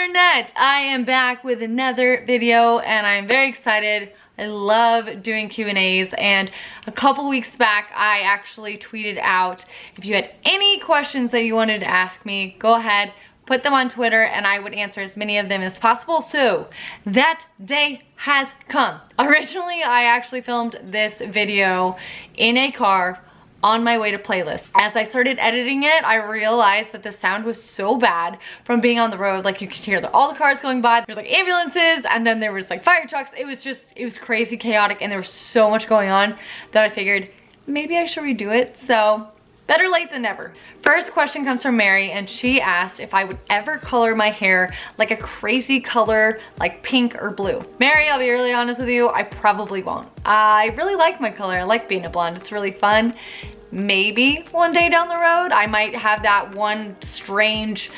internet! I am back with another video and I'm very excited. I love doing Q&As, and a couple weeks back I actually tweeted out if you had any questions that you wanted to ask me, go ahead, put them on Twitter and I would answer as many of them as possible. So that day has come. Originally I actually filmed this video in a car on my way to playlist. As I started editing it, I realized that the sound was so bad from being on the road. Like, you could hear all the cars going by. There's like ambulances, and then there was like fire trucks. It was crazy chaotic, and there was so much going on that I figured maybe I should redo it. So better late than never. First question comes from Mary, and she asked if I would ever color my hair like a crazy color, like pink or blue. Mary, I'll be really honest with you, I probably won't. I really like my color. I like being a blonde. It's really fun. Maybe one day down the road, I might have that one strange,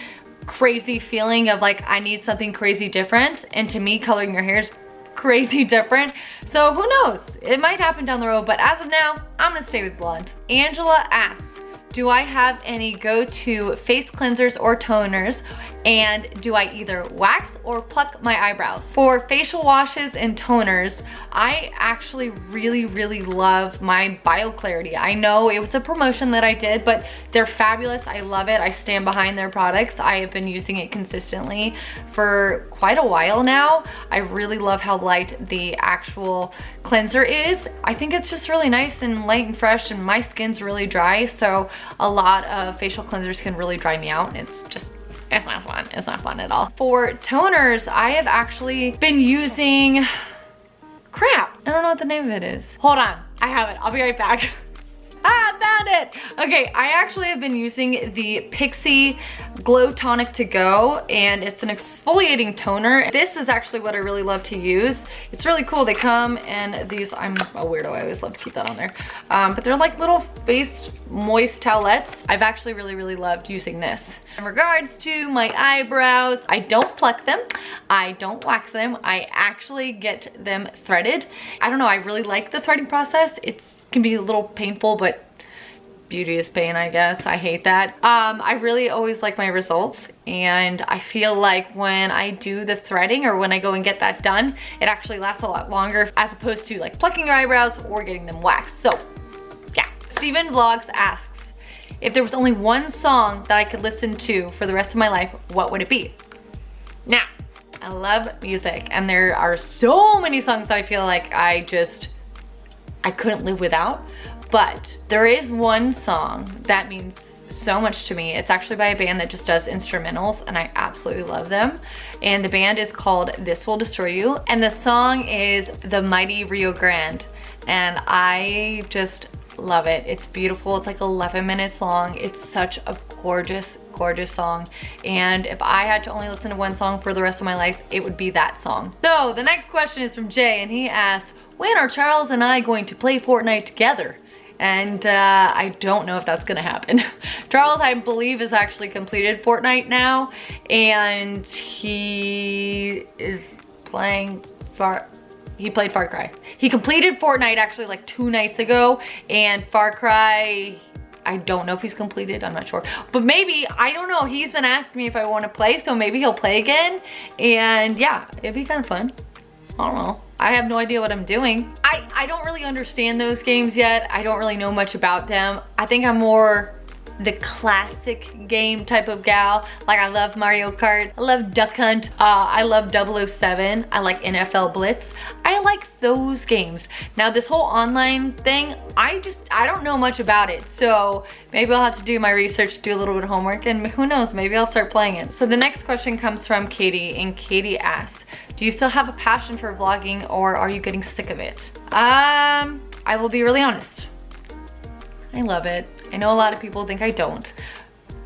crazy feeling of like, I need something crazy different. And to me, coloring your hair is crazy different. So who knows? It might happen down the road, but as of now, I'm gonna stay with blonde. Angela asks, do I have any go-to face cleansers or toners? And do I either wax or pluck my eyebrows? For facial washes and toners, I actually really love my BioClarity. I know it was a promotion that I did, but they're fabulous. I love it. I stand behind their products. I have been using it consistently for quite a while now. I really love how light the actual cleanser is. I think it's just really nice and light and fresh, and my skin's really dry, so a lot of facial cleansers can really dry me out, and it's not fun. It's not fun at all. For toners, I have actually been using, crap, I don't know what the name of it is. Hold on, I have it. I'll be right back. I found it. Okay, I actually have been using the Pixi Glow Tonic to Go, and it's an exfoliating toner. This is actually what I really love to use. It's really cool. They come in these, I'm a weirdo, I always love to keep that on there. But they're like little face moist towelettes. I've actually really loved using this. In regards to my eyebrows, I don't pluck them. I don't wax them. I actually get them threaded. I don't know, I really like the threading process. It can be a little painful, but beauty is pain, I guess. I hate that. I really always like my results, and I feel like when I do the threading or when I go and get that done, it actually lasts a lot longer as opposed to like plucking your eyebrows or getting them waxed. So yeah. Steven Vlogs asks, if there was only one song that I could listen to for the rest of my life, what would it be? Now, I love music, and there are so many songs that I feel like I couldn't live without, but there is one song that means so much to me. It's actually by a band that just does instrumentals, and I absolutely love them. And the band is called This Will Destroy You, and the song is The Mighty Rio Grande, and I just love it. It's beautiful. It's like 11 minutes long. It's such a gorgeous song, and if I had to only listen to one song for the rest of my life, it would be that song. So the next question is from Jay, and he asks, when are Charles and I going to play Fortnite together? And I don't know if that's gonna happen. Charles, I believe, has actually completed Fortnite now, and he is playing he played Far Cry. He completed Fortnite actually like 2 nights ago, and Far Cry, I don't know if he's completed, I'm not sure. But maybe, I don't know, he's been asking me if I wanna play, so maybe he'll play again. And yeah, it'd be kind of fun. I don't know. I have no idea what I'm doing. I don't really understand those games yet. I don't really know much about them. I think I'm more the classic game type of gal. Like, I love Mario Kart, I love Duck Hunt, I love 007, I like NFL Blitz. I like those games. Now this whole online thing, I don't know much about it, so maybe I'll have to do my research, do a little bit of homework, and who knows, maybe I'll start playing it. So the next question comes from Katie, and Katie asks, do you still have a passion for vlogging, or are you getting sick of it? I will be really honest. I love it. I know a lot of people think I don't,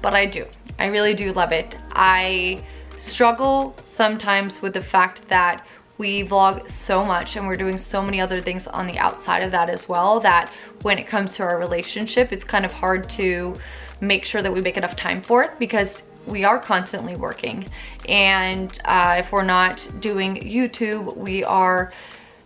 but I do. I really do love it. I struggle sometimes with the fact that we vlog so much and we're doing so many other things on the outside of that as well, that when it comes to our relationship, it's kind of hard to make sure that we make enough time for it, because we are constantly working. And if we're not doing YouTube, we are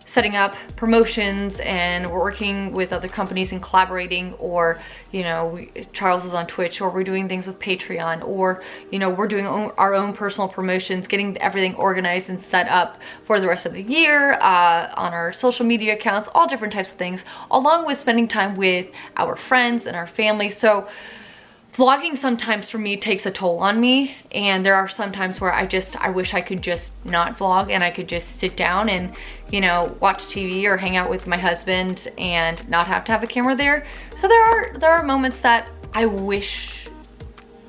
setting up promotions and we're working with other companies and collaborating, or you know, Charles is on Twitch, or we're doing things with Patreon, or you know, we're doing our own personal promotions, getting everything organized and set up for the rest of the year on our social media accounts, all different types of things, along with spending time with our friends and our family. So vlogging sometimes for me takes a toll on me, and there are some times where I wish I could just not vlog and I could just sit down and, you know, watch TV or hang out with my husband and not have to have a camera there. So there are moments that I wish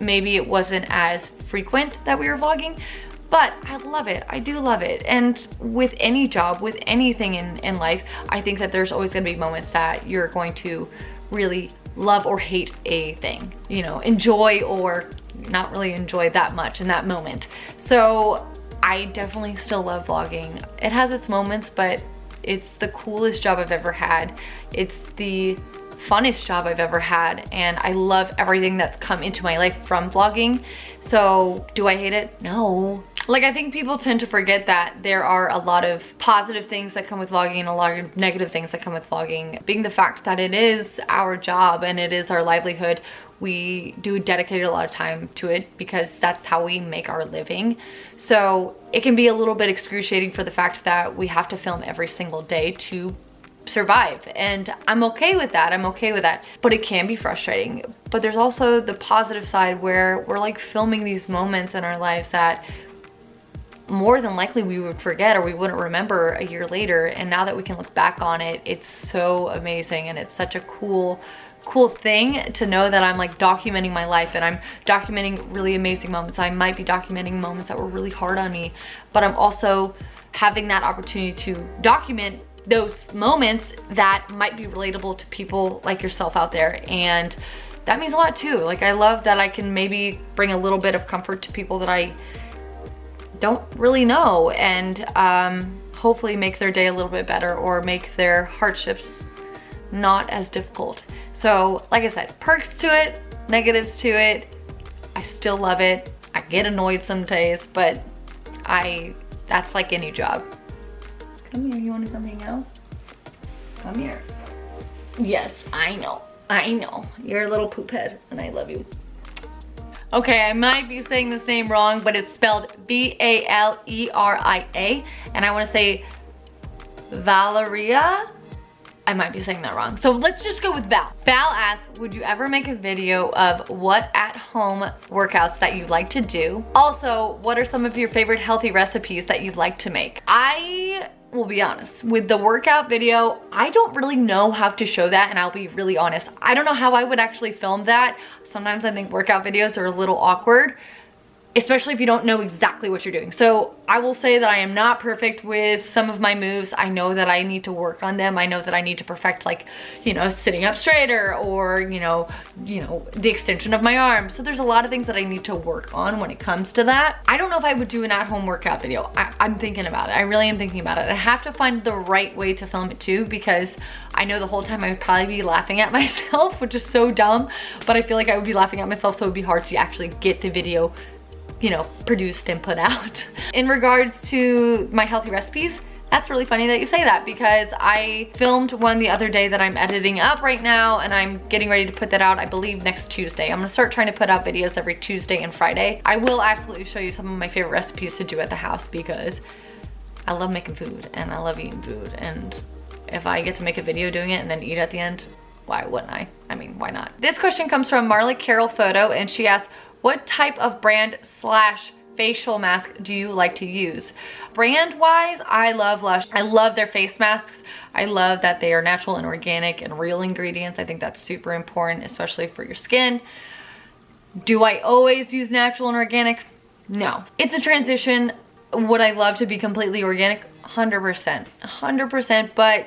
maybe it wasn't as frequent that we were vlogging, but I love it. I do love it. And with any job, with anything in life, I think that there's always gonna be moments that you're going to really love or hate a thing, you know, enjoy or not really enjoy that much in that moment. So I definitely still love vlogging. It has its moments, but it's the coolest job I've ever had. It's the funnest job I've ever had, and I love everything that's come into my life from vlogging. So do I hate it? No. Like, I think people tend to forget that there are a lot of positive things that come with vlogging and a lot of negative things that come with vlogging. Being the fact that it is our job and it is our livelihood, we do dedicate a lot of time to it because that's how we make our living. So it can be a little bit excruciating for the fact that we have to film every single day to survive, and I'm okay with that. I'm okay with that, but it can be frustrating. But there's also the positive side where we're like filming these moments in our lives that more than likely we would forget or we wouldn't remember a year later, and now that we can look back on it, it's so amazing, and it's such a cool thing to know that I'm like documenting my life, and I'm documenting really amazing moments. I might be documenting moments that were really hard on me, but I'm also having that opportunity to document those moments that might be relatable to people like yourself out there, and that means a lot too. Like, I love that I can maybe bring a little bit of comfort to people that I don't really know, and hopefully make their day a little bit better or make their hardships not as difficult. So like I said, perks to it, negatives to it. I still love it. I get annoyed some days, but that's like any job. Come here, you wanna come hang out? Come here. Yes, I know. You're a little poop head and I love you. Okay, I might be saying this name wrong, but it's spelled V-A-L-E-R-I-A, and I wanna say Valeria. I might be saying that wrong. So let's just go with Val. Val asks, would you ever make a video of what at-home workouts that you like to do? Also, what are some of your favorite healthy recipes that you'd like to make? I will be honest, with the workout video, I don't really know how to show that, and I'll be really honest. I don't know how I would actually film that. Sometimes I think workout videos are a little awkward, especially if you don't know exactly what you're doing. So I will say that I am not perfect with some of my moves. I know that I need to work on them. I know that I need to perfect, like, you know, sitting up straighter, or, you know, the extension of my arms. So there's a lot of things that I need to work on when it comes to that. I don't know if I would do an at-home workout video. I'm thinking about it. I really am thinking about it. I have to find the right way to film it too, because I know the whole time I would probably be laughing at myself, which is so dumb, but I feel like I would be laughing at myself, so it would be hard to actually get the video, you know, produced and put out. In regards to my healthy recipes, that's really funny that you say that, because I filmed one the other day that I'm editing up right now, and I'm getting ready to put that out, I believe, next Tuesday. I'm gonna start trying to put out videos every Tuesday and Friday. I will absolutely show you some of my favorite recipes to do at the house, because I love making food and I love eating food, and if I get to make a video doing it and then eat at the end, why wouldn't I? I mean, why not? This question comes from Marley Carroll Photo, and she asks, what type of brand / facial mask do you like to use? Brand wise, I love Lush. I love their face masks. I love that they are natural and organic and real ingredients. I think that's super important, especially for your skin. Do I always use natural and organic? No. It's a transition. Would I love to be completely organic? 100%. 100%, but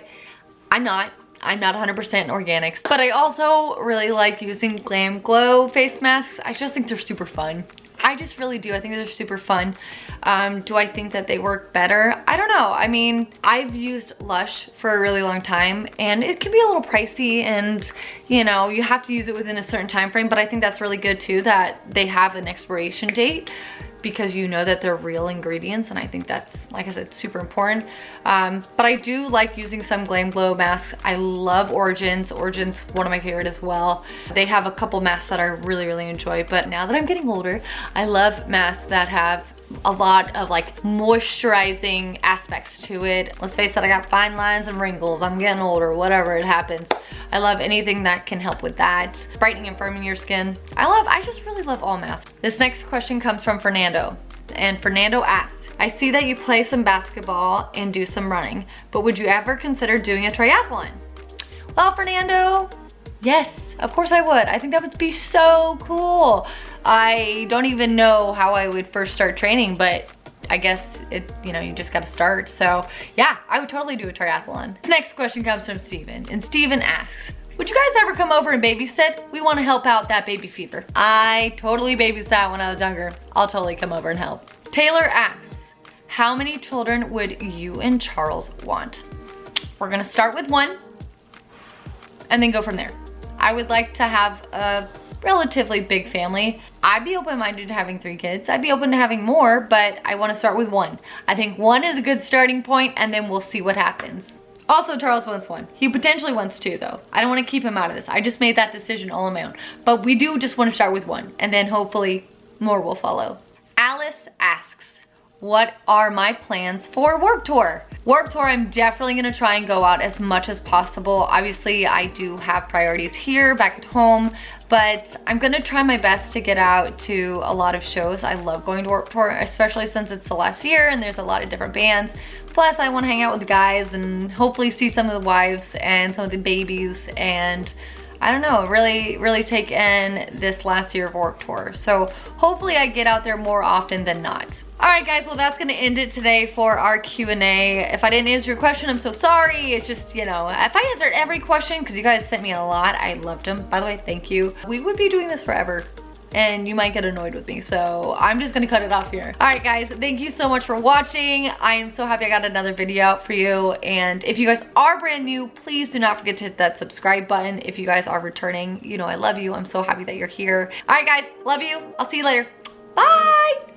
I'm not 100% organics. But I also really like using Glam Glow face masks. I just think they're super fun. I just really do. I think they're super fun. Do I think that they work better? I don't know. I mean, I've used Lush for a really long time, and it can be a little pricey, and you know, you have to use it within a certain time frame, but I think that's really good too, that they have an expiration date. because you know that they're real ingredients, and I think that's, like I said, super important. But I do like using some Glam Glow masks. I love Origin's. Origin's one of my favorite as well. They have a couple masks that I really enjoy, but now that I'm getting older, I love masks that have a lot of like moisturizing aspects to it. Let's face it, I got fine lines and wrinkles. I'm getting older, whatever it happens. I love anything that can help with that. Brightening and firming your skin. I just really love all masks. This next question comes from Fernando. And Fernando asks, I see that you play some basketball and do some running, but would you ever consider doing a triathlon? Well, Fernando, yes, of course I would. I think that would be so cool. I don't even know how I would first start training, but I guess you just gotta start. So yeah, I would totally do a triathlon. The next question comes from Steven, and Steven asks, would you guys ever come over and babysit? We wanna help out that baby fever. I totally babysat when I was younger. I'll totally come over and help. Taylor asks, how many children would you and Charles want? We're gonna start with one and then go from there. I would like to have a relatively big family. I'd be open-minded to having 3 kids. I'd be open to having more, but I want to start with 1. I think 1 is a good starting point, and then we'll see what happens. Also, Charles wants 1. He potentially wants 2 though. I don't want to keep him out of this. I just made that decision all on my own. But we do just want to start with 1, and then hopefully more will follow. Alice asks, what are my plans for Warped Tour? Warped Tour, I'm definitely gonna try and go out as much as possible. Obviously, I do have priorities here, back at home, but I'm gonna try my best to get out to a lot of shows. I love going to Warped Tour, especially since it's the last year and there's a lot of different bands. Plus, I wanna hang out with the guys and hopefully see some of the wives and some of the babies, and I don't know, really take in this last year of Warped Tour. So hopefully I get out there more often than not. All right, guys, well, that's gonna end it today for our Q&A. If I didn't answer your question, I'm so sorry. It's just, if I answered every question, because you guys sent me a lot, I loved them. By the way, thank you. We would be doing this forever, and you might get annoyed with me, so I'm just gonna cut it off here. All right, guys, thank you so much for watching. I am so happy I got another video out for you, and if you guys are brand new, please do not forget to hit that subscribe button. If you guys are returning, I love you. I'm so happy that you're here. All right, guys, love you. I'll see you later. Bye.